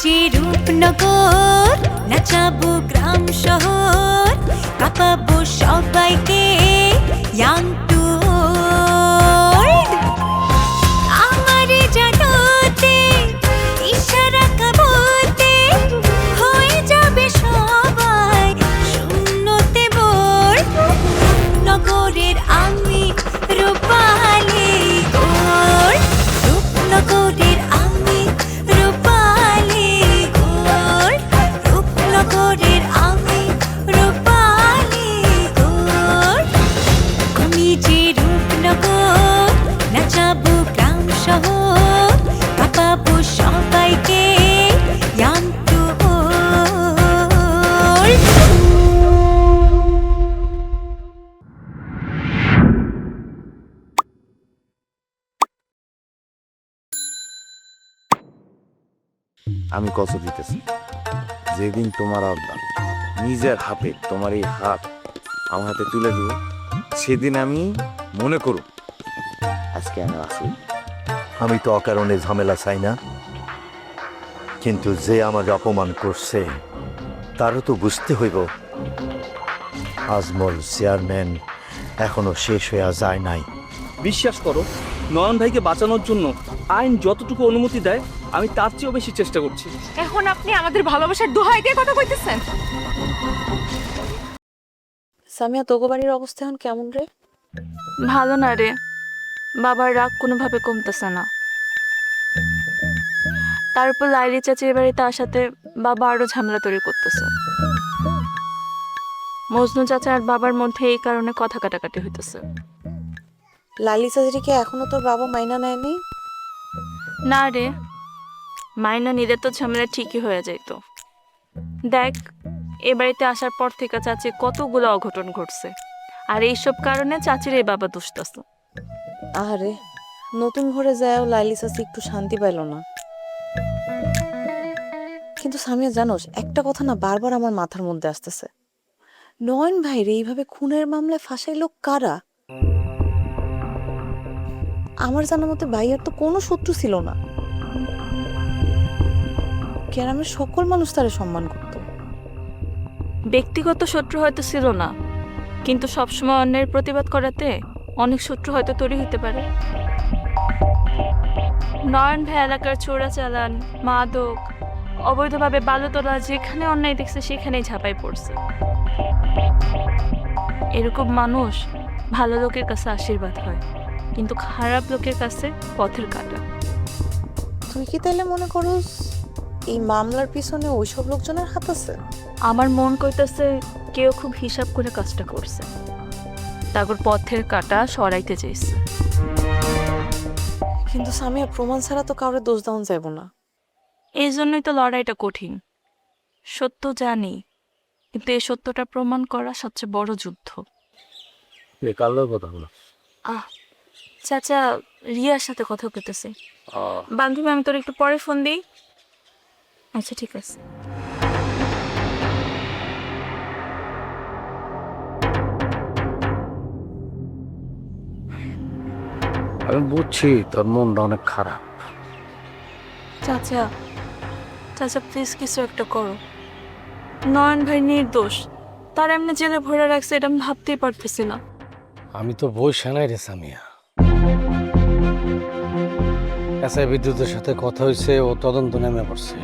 যে রূপনগর, নাচাবো গ্রাম শহর, কাঁপাবো সবাইকে ইয়াং টু ওল্ড। আমারে জানাতে ইশারা কাবতে হয়ে যাবে সবাই শূন্যতে বোর। নগরের আমি রূপালী গোর, রূপনগরের আমি রূপালী গোর, রূপনগরের আমি রূপালী গোর। আমি যে রূপনগর, নাচাবো গ্রাম শহর, কাঁপাবো সবাইকে ইয়াং টু ওল্ড। আমি কসম দিতেছি, যেদিন তোমার আব্বা নিজের হাতে তোমার এই হাত আমার হাতে তুলে দিব, সেদিন আমি মনে করব আজকে আমি আছি। আমি তো অকারণে ঝামেলা চাই না, কিন্তু যে আমার অপমান করছে তারও তো বুঝতে হইব আজমল চেয়ারম্যান এখনো শেষ হইয়া যায় নাই। বিশ্বাস করো, নয়ন ভাইকে বাঁচানোর জন্য আইন যতটুকু অনুমতি দেয় আমি তার চেয়েও বেশি চেষ্টা করছি। এখন আপনি আমাদের ভালোবাসার দোহাই দিয়ে কথা কইতেছেন? সামিয়া, তোগো বাড়ির অবস্থা এখন কেমন রে? ভালো না রে, বাবার রাগ কোনোভাবে কমতেছে না। তারপর লাইলি চাচির বাড়ি, তার সাথে বাবা আরো ঝামেলা তৈরি করতেছে। মজনু চাচা আর বাবার মধ্যে এই কারণে কথা কাটাকাটি হইতেছে। লালি চাচিকে এখনো তোর বাবা মাইনা নেয়নি? না রে, মাইনা নিলে তো ঝামেলা ঠিকই হয়ে যাইতো। দেখ, এ বাড়িতে আসার পর থেকে চাচি কতগুলো অঘটন ঘটছে, আর এইসব কারণে চাচির এই বাবা দুষতেছে। আহারে, নতুন ঘরে যায়ও লাইলি চাচি একটু শান্তি পাইল না। কিন্তু সামিয়া, জানোস একটা কথা না বারবার আমার মাথার মধ্যে আসতেছে, নয়ন ভাইরে এইভাবে খুনের মামলায় ফাঁসাইলো কারা? আমার জানা মতে ভাইয়ার তো কোনো শত্রু ছিল না, গ্রামের সকল মানুষ তারে সম্মান করত। ব্যক্তিগত শত্রু হয়তো ছিল না, কিন্তু সবসময় অন্যের প্রতিবাদ করাতে অনেক শত্রু হয়তো তৈরি হতে পারে। নয়ন ভাই এলাকার চোরাচালান, মাদক, অবৈধভাবে বালু তোলা, যেখানে অন্যায় দেখছে সেখানেই ঝাঁপাই পড়ছে। এরকম মানুষ ভালো লোকের কাছে আশীর্বাদ হয়, কিন্তু খারাপ লোকের কাছে পথের কাঁটা। তুই কি তাইলে মনে করস এই মামলার পিছনে ওইসব লোকজনের হাত আছে? আমার মন কইতাছে কেউ খুব হিসাব করে কাজটা করছে, তারপর পথের কাঁটা সরাইতে চাইছে। কিন্তু সামিয়া, প্রমাণ ছাড়া তো কাউরে দোষ দেওয়া যাব না। এই জন্যই তো লড়াইটা কঠিন। সত্য জানি, কিন্তু এই সত্যটা প্রমাণ করা সবচেয়ে বড় যুদ্ধ। কথা বলো। চাচা রিয়ার সাথে কথা কইতেছে। বান্ধবী, আমি তোর একটু পরে ফোন দিই। আচ্ছা, ঠিক আছে। আমি বুঝছি তোর মনটা অনেক খারাপ। চাচা, চাচা প্লিজ কিছু একটা করো। নয়ন ভাই নির্দোষ, তার এমনি জেলে ভরে রাখছে, এটা আমি ভাবতেই পারতেছি না। আমি তো বই সেনাই রে সামিয়া। এসআই বিদ্যুতের সাথে কথা হয়েছে, ও তদন্ত নেমে পড়ছে।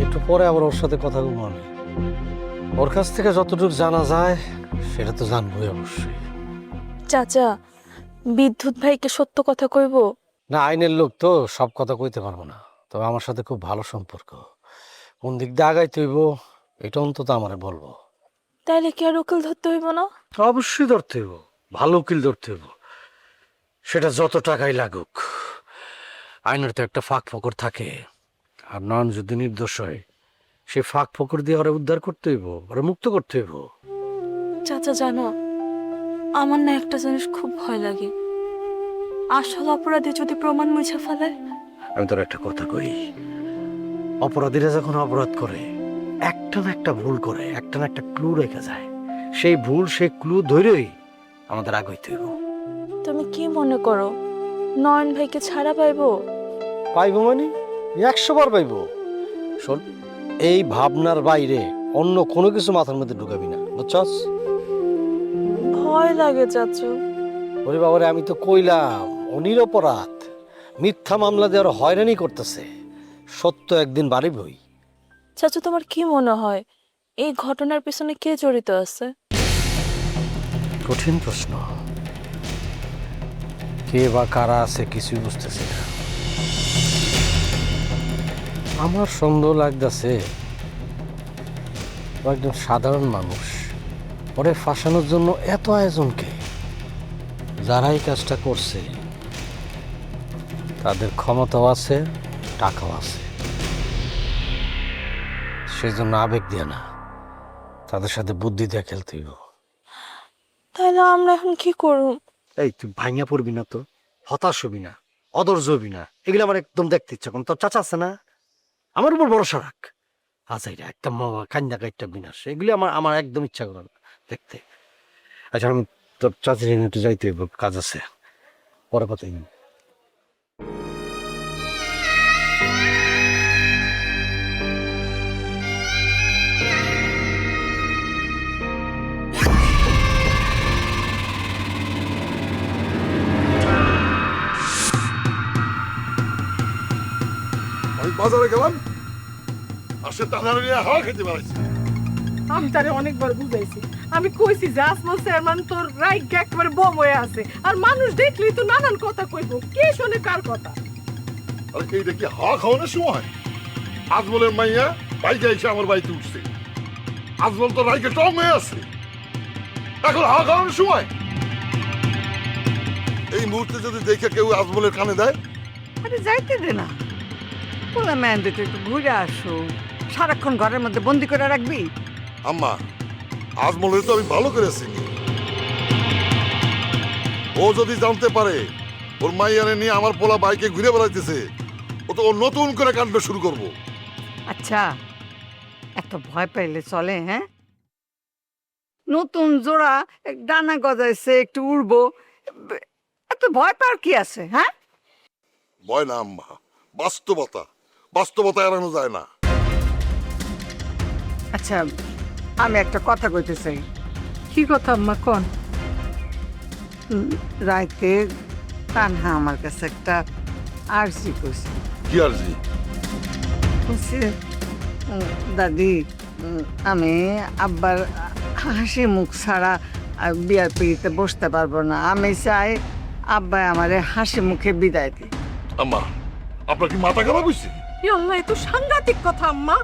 একটু পরে আবার ওর সাথে কথা বলবো আমি। ওর কাছ থেকে যতটুকু জানা যায় সেটা তো জানবোই অবশ্যই। চাচা, বিদ্যুৎ ভাইকে সত্য কথা কইব? না, আইনের লোক তো সব কথা কইতে পারবো না, তবে আমার সাথে খুব ভালো সম্পর্ক। কোন দিক দিয়ে আগাইতে হইব এটা অন্তত আমারে বলবো। তাইলে কি আর উকিল ধরতে হইব না? অবশ্যই ধরতে হইব, ভালো উকিল ধরতে হইব, সেটা যত টাকাই লাগুক। আইনের তো একটা ফাঁক ফকর থাকে, আর নয়ন যদি নির্দোষ হয় সেই ফাঁক ফকর দিয়ে ওরা উদ্ধার করতে হইব, ওরা মুক্ত করতে হইব। চাচা জানো, আমার না একটা জিনিস খুব ভয় লাগে, আসল অপরাধী যদি প্রমাণ মুছে ফেলে। আমি তোর একটা কথা কই, অপরাধীরা যখন অপরাধ করে একটা না একটা ভুল করে, একটা না একটা ক্লু রেখে যায়। সেই ভুল, সেই ক্লু ধরেই আমাদের আগাইতে হইব। তুমি কি মনে করো নয়ন ভাইকে ছাড়া পাইবো? পাইব মানে 100 বার পাইব। শোন, এই ভাবনার বাইরে অন্য কোনো কিছু মাথার মধ্যে ঢুকাবি না, বুঝছস? ভয় লাগে চাচু। ওরে বাবারে, আমি তো কইলাম ও নিরপরাধ, মিথ্যা মামলা দিয়ে ওরা হয়রানি করতেছে। সত্য একদিন বাড়িবই। চাচু, তোমার কি মনে হয় এই ঘটনার পিছনে কে জড়িত আছে? কঠিন প্রশ্ন। কে বা কারা আছে কিছুই বুঝতেছি না। আমার সন্দেহ লাগতেছে ও একজন সাধারণ মানুষ। ওরে ফাঁসানোর জন্য এত আয়োজনকে, যারা এই কাজটা করছে তাদের ক্ষমতাও আছে, টাকাও আছে। সেজন্য আবেগ দিয়ে না, তাদের সাথে বুদ্ধি দিয়ে খেলতে হইব। তাহলে আমরা এখন কি করব? এই তুই ভাঙিয়া পড়বি না তো, হতাশ হবি না, অধৈর্য হবি না। এগুলো আমার একদম দেখতে ইচ্ছা কোন। তোর চাচা আছে না, আমার উপর ভরসা রাখ। আচ্ছা, এটা একটা কান্না একটা বিনাশ, এগুলি আমার একদম ইচ্ছা করে না দেখতে। আচ্ছা, আমি তোর চাচির একটু যাইতে হইব, কাজ আছে, পরে কথা। আমি বাজারে গেলাম, আর সে টানার নিয়ে হাওয়া খেতে পারছি। আমি তারে অনেকবার বুঝাইছি, আমি কইছি যে আসমল চেয়ারম্যান তোর রাইট একেবারে বম হয়ে আছে, আর মানুষ দেখলেই তো নানান কথা কইব, কে শোনে কার কথা? আর এইটা কি হাওয়া খাওয়ানোর সময়? আজমলের মাইয়া বাইকে এসে আমার বাড়িতে উঠছে, আজমল তো রাইকে টং হয়ে আছে, এখন হাওয়া খাওয়ানোর সময়? এই মুহূর্তে যদি দেখে কেউ আজমলের কানে দেয়, আরে যাইতে দে না, বলে ম্যান দুটো একটু ঘুরে আসো, সারাক্ষণ ঘরের মধ্যে বন্দি করে রাখবি? আম্মা, আজমলের তো আমি ভালো করে চিনি। ও যদি জানতে পারে ওর মাইয়ারে নিয়ে আমার পোলা বাইকে ঘুরে বেড়াইতেছে, ও তো ও নতুন করে কাণ্ড শুরু করব। আচ্ছা, এত ভয় পাইলে চলে? হ্যাঁ, নতুন জোড়া ডানা গজাইছে, একটু উড়বো, এত ভয় পাওয়ার কি আছে? হ্যাঁ, ভয় না আম্মা, বাস্তবতা, বাস্তবতা এড়ানো যায় না। আচ্ছা, আমি একটা কথা কইতে চাই। কি কথা আম্মা কোন? রাইতে তানহা আমার কাছে একটা আরজি কইছে। কি আরজি? কইছে, দাদি, আমি আব্বার হাসি মুখ ছাড়া বিয়ার পিড়িতে বসতে পারবো না, আমি চাই আব্বাই আমারে হাসি মুখে বিদায় দিই। আম্মা, আপনার কি মাথা খারাপ হয়েছে? আল্লাহ, এ তো সাংঘাতিক কথা আম্মা।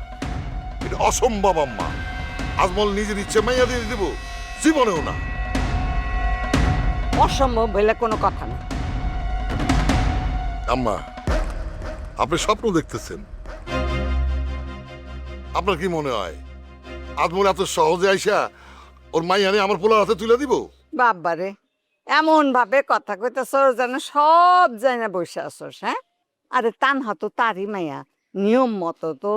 এটা অসম্ভব আম্মা। আজমল নিজের ইচ্ছে মাইয়া দিয়ে দেব? জীবনেও না। অসম্ভব হইলে কোনো কথা না। আম্মা, আপনি স্বপ্ন দেখতেছেন। আপনার কি মনে হয় আজমল এত সহজে আইসা ওর মাইয়ানে আমার পোলার হাতে তুলে দিব? বাবারে, এমন ভাবে কথা কইতেছ যেন সব জানা বসে আসস। হ্যাঁ, আরে তানহা তো তারই মাইয়া, নিয়ম মতো তো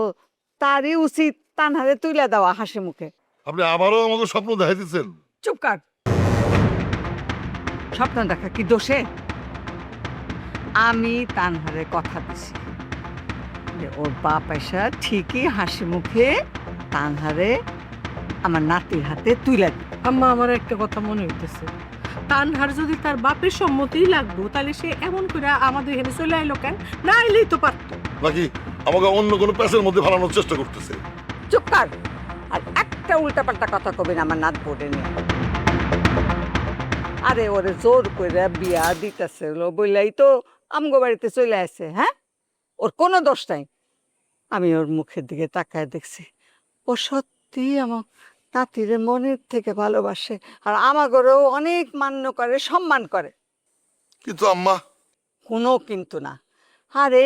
তারই উচিত তানহারে তুলে দেওয়া হাসি মুখে। আপনি আবারও আমাকে স্বপ্ন দেখাইতেছেন। চুপ কর, স্বপ্ন দেখা কি দোষে? আমি তানহারে কথা দিছি যে ওর বাপ এসা ঠিকই হাসি মুখে তানহারে আমার নাতির হাতে তুলে দিবে। আম্মা, আমার একটা কথা মনে হইতেছে, তানহার যদি তার বাপের সম্মতিই লাগতো, তাহলে সে এমন করে আমাদের এখানে চলে আইলো কেন? না আইলেই তো পারতো। নাকি আমাকে অন্য কোনো প্যাসের মধ্যে ফালানোর চেষ্টা করতেছে? চুপ কর, আর একটা উল্টাপাল্টা কথা কবি না আমার নাত বোর্ডে নিয়ে। আরে ওরে জোর করে বিয়া দিতেছে বইলাই তো আমগো বাড়িতে চলে আসে। হ্যাঁ, ওর কোনো দোষ নাই। আমি ওর মুখের দিকে তাকায় দেখছি, ও সত্যি আমার নাতিরে মনের থেকে ভালোবাসে, আর আমাগরেও অনেক মান্য করে, সম্মান করে। কিন্তু আম্মা, কোনো কিন্তু না। আরে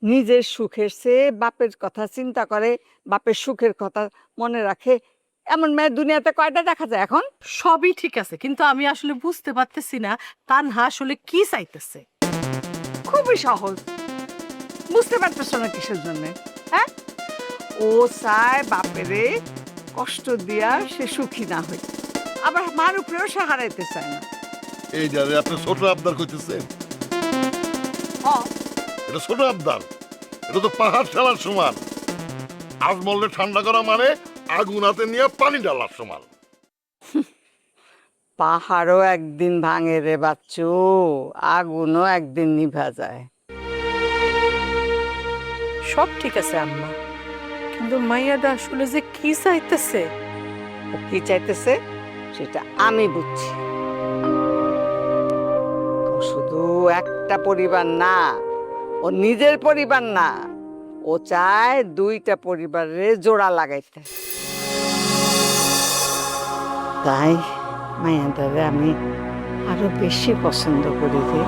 নিজের সুখের চেয়ে বাপের কথা চিন্তা করে, বাপের সুখের কথা মনে রাখে, এমন মেয়ে দুনিয়াতে কয়টা দেখা যায় এখন? সবই ঠিক আছে, কিন্তু আমি আসলে বুঝতে পারতেছি না তানহা আসলে কি চাইতেছে। খুবই সহজ, বুঝতে পারতেছ না কিসের জন্য? হ্যাঁ, ও চায় বাপেরে কষ্ট দিয়া সে সুখী না হয়, আবার মার উপরেও সে হারাইতে চায় না। এই যারে আপনি ছোট আবদার করতেছেন, হ্যাঁ, এটা ছোট আবদার। এটা তো পাহাড় ঠেলার সমান। আজমলে ঠান্ডা করা মানে আগুন হাতে নিয়ে পানি ঢালার সমান। পাহাড়ও একদিন ভাঙে রে বাচ্চু, আগুনও একদিন নিভা যায়। সব ঠিক আছে আম্মা, কিন্তু মাইয়াটা আসলে যে কি চাইতেছে ও কি চাইতেছে সেটা আমি বুঝছি। তো শুধু একটা পরিবার না, ও নিজের পরিবার না, ও চায় দুইটা পরিবারের জোড়া লাগাইতে। তাই মায়াদারে আমি আরো বেশি পছন্দ করি রে।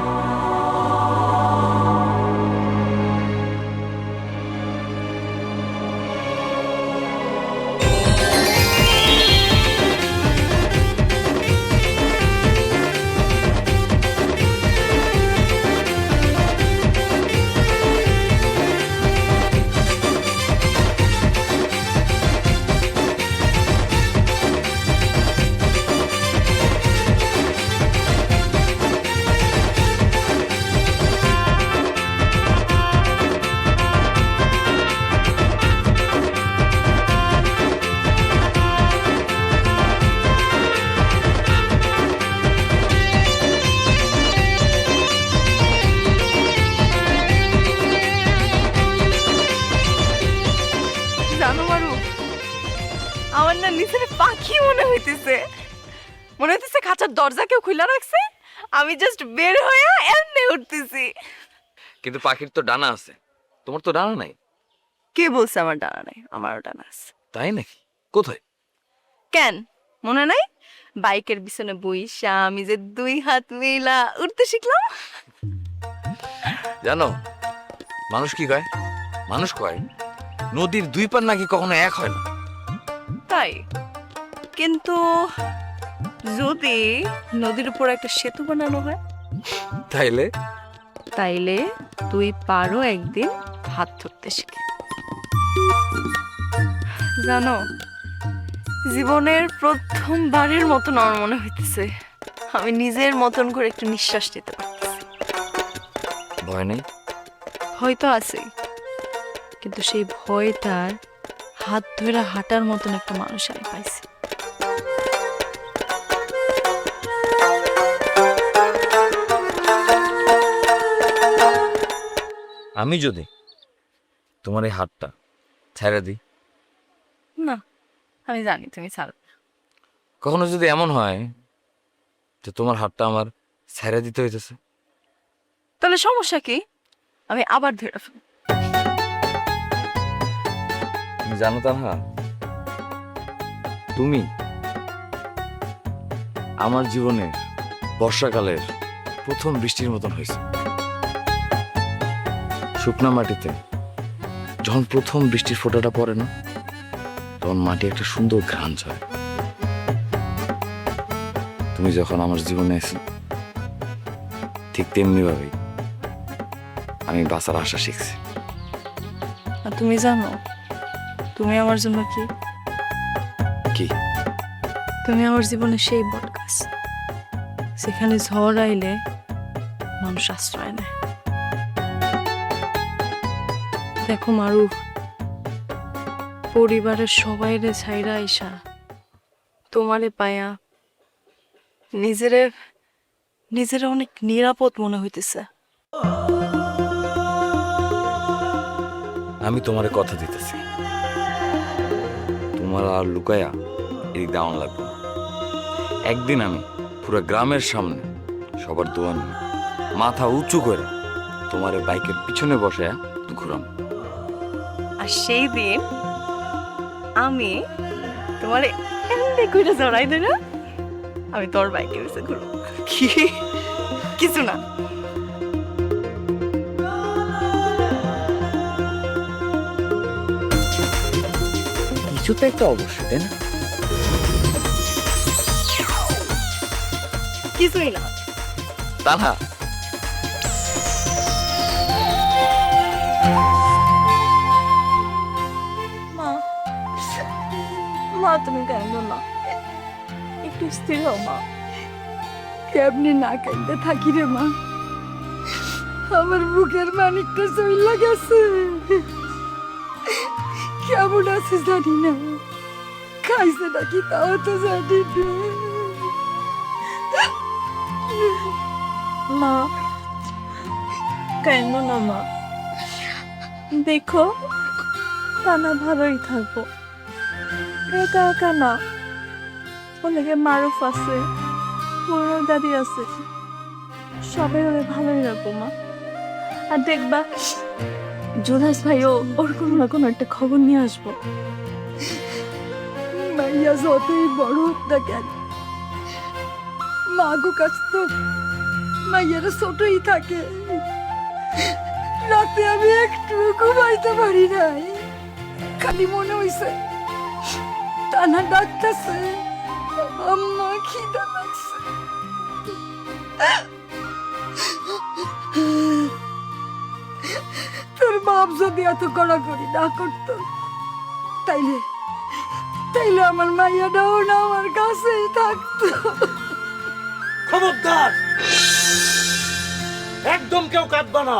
জানো মারু, আমার না নিজের পাখি মনে হইতেছে। মনে হইতেছে খাঁচার দরজা কেউ খুলে রাখছে, আমি জাস্ট বের হয়ে এমনি উঠতেছি। কিন্তু পাখির তো ডানা আছে, তোমার তো ডানা নাই। কে বলছে আমার ডানা নাই? আমারও ডানা আছে। তাই নাকি? কোথায়? কেন মনে নাই? বাইকের পিছনে বইসা আমি যে দুই হাত মেলা উঠতে শিখলাম। জানো মানুষ কি কয়? মানুষ কয় নদীর দুই পার নাকি কখনো এক হয় না। তাই? কিন্তু যদি নদীর উপর একটা সেতু বানানো হয়, তাইলে তাইলে দুই পারও একদিন হাত ধরতে শিখে। জানো, জীবনের প্রথমবারের মতন আমার মনে হইতেছে আমি নিজের মতন করে একটু নিঃশ্বাস নিতে পারতেছি। ভয় নেই? হয়তো আছে, কিন্তু সেই ভয়টার হাত ধরে হাঁটার মতন একটা মানুষ আমি পাইছি। আমি যদি তোমার এই হাতটা ছেড়ে দিই, না, আমি জানি তুমি ছাড়ো। কখনো যদি এমন হয় যে তোমার হাতটা আমার ছেড়ে দিতে হইতেছে, তাহলে সমস্যা কি? আমি আবার ধরে ফেলব। তুমি জানো তানহা, তুমি আমার জীবনের বর্ষাকালের প্রথম বৃষ্টির মতন হয়েছে। শুকনা মাটিতে যখন প্রথম বৃষ্টির ফোঁটাটা পড়ে না, তখন মাটি একটা সুন্দর ঘ্রাণ ছয়। তুমি যখন আমার জীবনে এসো, ঠিক তেমনি ভাবেই আমি বাঁচার আশা শিখছি। আর তুমি জানো তুমি আমার জন্য কি? কি? তুমি আমার জীবনে সেই বট গাছ, সেখানে ঝড় আইলে মানুষ আশ্রয় নেয়। দেখো মারু, পরিবারের সবাইরে ছাইরা আইসা তোমারে পায়া নিজেরে অনেক নিরাপদ মনে হইতেছে। আমি তোমারে কথা দিতেছি, তোমার আর লুকায়া এদিক দেওয়ান লাগবে না। একদিন আমি পুরো গ্রামের সামনে সবার দোয়া নিয়ে মাথা উঁচু করে তোমার বাইকের পিছনে বসে ঘুরাম। আর সেই দিন আমি তোমারে এমনি কইরা জড়াই দেব, আমি তোর বাইকে বসে ঘুরবো। কি? কিছু না। কিছু তো একটা অবশ্যই, তাই না? কিছুই না। তানহা, মা, মা তুমি কেন না? একটু স্থির হও মা। কেমনি না কেঁদে থাকি রে মা। আমার বুকের মানিকটা চইলা গেছে। কেমন আছে জানি না, খাইছে নাকি তাও তো জানি না। মা কেন না মা, দেখো তানা ভালোই থাকবো, একা একা না। ওনাকে মারুফ আছে, পুরো দাদি আছে, সবাই ওরে ভালোই রাখবো মা। আর দেখবা জুলাস ভাইও ওর কোনো না কোনো একটা খবর নিয়ে আসবো। মাইয়া যতই বড় হোক না কেন, মাগো কাছ তো মাইয়ারা ছোটই থাকে। রাতে আমি একটু ঘুমাইতে পারি নাই, খালি মনে হইছে টানা ডাকতেছে, আম্মা খিদা লাগছে। তোর বাপ যদি এত কড়াকড়ি না করতো, তাইলে তাইলে আমার মাইয়াটাও না আমার কাছেই থাকতো। খবরদার, একদম কেউ কাঁদবা না,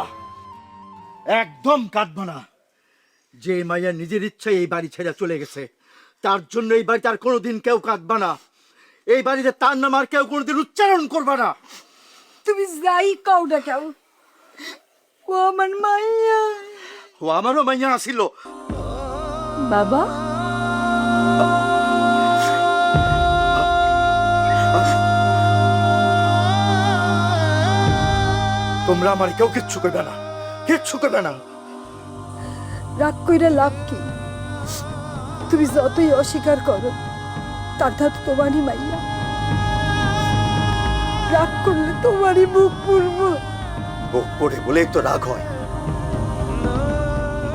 একদম কাঁদবা না। যে মাইয়া নিজের ইচ্ছায় এই বাড়ি ছেড়ে চলে গেছে, তার জন্য এই বাড়িতে আর কোনোদিন কেউ কাঁদবা না। এই বাড়িতে তার নাম আর কেউ কোনোদিন উচ্চারণ করবা না। তুমি যাই কও না কেউ, ও আমার মাইয়া। ও আমারও মাইয়া আসিল। বাবা তোমরা আমার কেউ কিচ্ছু করবে না, কিচ্ছু করবে না। রাগ কইরা লাভ কি? তুমি যতই অস্বীকার করো, তার তো তোমারই মাইয়া। রাগ করলে তোমারই বুক পুড়বো। বুক পড়ে বলেই তো রাগ হয়।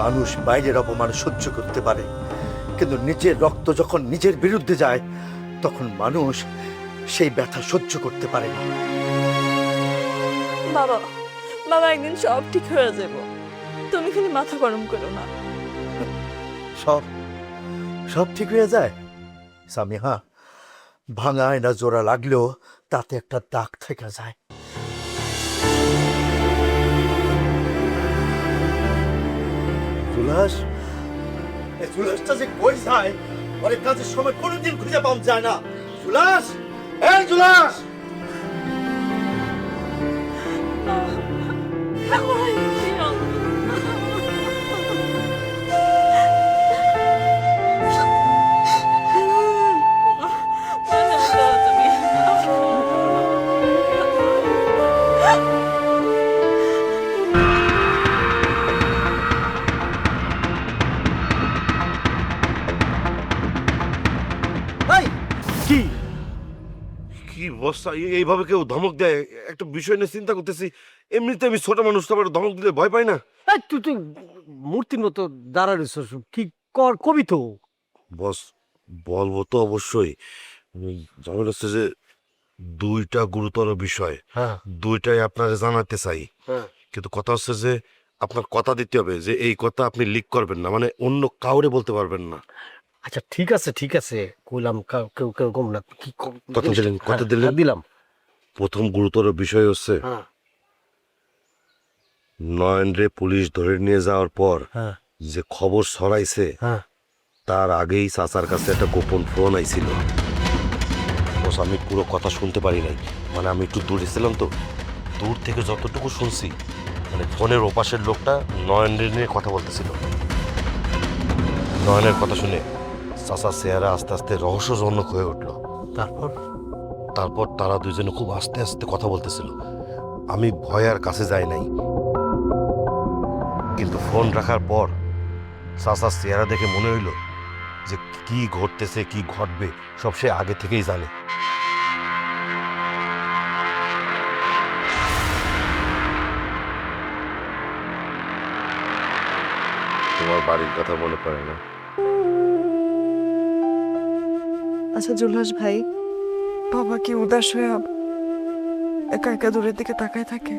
মানুষ বাইরের অপমান সহ্য করতে পারে, কিন্তু নিজের রক্ত যখন নিজের বিরুদ্ধে যায়, তখন মানুষ সেই ব্যথা সহ্য করতে পারে না। বাবা বাবা একদিন সব ঠিক হয়ে যাব, তুমি খালি মাথা গরম করো না। সব সব ঠিক হয়ে যায় সামিহা। ভাঙা আয়না জোড়া লাগলেও তাতে একটা দাগ থেকে যায়। জুলাস, এই জুলাসটা যে কই যায়, অনেক কাজের সময় কোনোদিন খুঁজে পাওয়া যায় না। জুলাস, এই জুলাস! কি কি বস্তা, এইভাবে কেউ ধমক দেয়? একটা বিষয় নিয়ে চিন্তা করতেছি। এমনিতে আমি ছোট মানুষ, তো আবার ধমক দিলে ভয় পাই না। তুই তুই মূর্তির মতো দাঁড়াইছ, কি কর কবি তো। বস, বলবো তো অবশ্যই। ঝামেলা হচ্ছে যে দুইটা গুরুতর বিষয়, হ্যাঁ দুইটাই আপনার জানাতে চাই। হ্যাঁ কিন্তু কথা হচ্ছে যে আপনার কথা দিতে হবে যে এই কথা আপনি লিক করবেন না, মানে অন্য কাউরে বলতে পারবেন না। আচ্ছা ঠিক আছে কইলাম, কেউ কেউ কম না। কি কথা দিলেন, কথা দিলেন। দিলাম। প্রথম গুরুতর বিষয় হচ্ছে হ্যাঁ নয়নরে পুলিশ ধরে নিয়ে যাওয়ার পর হ্যাঁ যে খবর ছড়াইছে, হ্যাঁ তার আগেই চাচার কাছে একটা গোপন ফোন আইছিল। বস, আমি পুরো কথা শুনতে পারি নাই, মানে আমি একটু দূরে ছিলাম তো। দূর থেকে যতটুকু শুনছি, মানে ফোনের ওপাশের লোকটা নয়নের নিয়ে কথা বলতেছিল। নয়নের কথা শুনে চাচার চেহারা আস্তে আস্তে রহস্যজনক হয়ে উঠলো। তারপর তারা দুজনে খুব আস্তে আস্তে কথা বলতেছিল। আমি ভয় আর কাছে যাই নাই, কিন্তু ফোন রাখার পর চাচার চেহারা দেখে মনে হইল যে কি ঘটতেছে, কি ঘটবে সব সে আগে থেকেই জানে। তোমার বাড়ির কথা মনে পড়ে না? আচ্ছা জুলহাস ভাই, বাবা কি উদাস হয়ে একা একা দূরের দিকে তাকায় থাকে?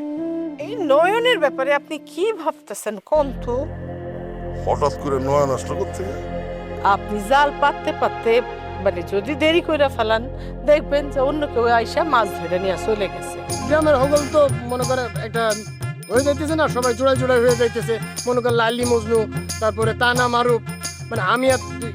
এই নয়নের ব্যাপারে আপনি কি ভাবতেছেন কোন তো? হঠাৎ করে নয়া নষ্ট করতে আপনি জাল পাততে পাততে মানে যদি দেরি করে ফেলান, দেখবেন যে অন্য কেউ আইসা মাছ ধরে নিয়ে চলে গেছে। গ্রামের হগল তো মনে করে একটা হয়ে যাইতেছে না, সবাই জোড়ায় জোড়ায় হয়ে যাইতেছে, মনে করেন লাইলি মজনু, তারপরে তানা মারুফ, মানে আমি আর তুই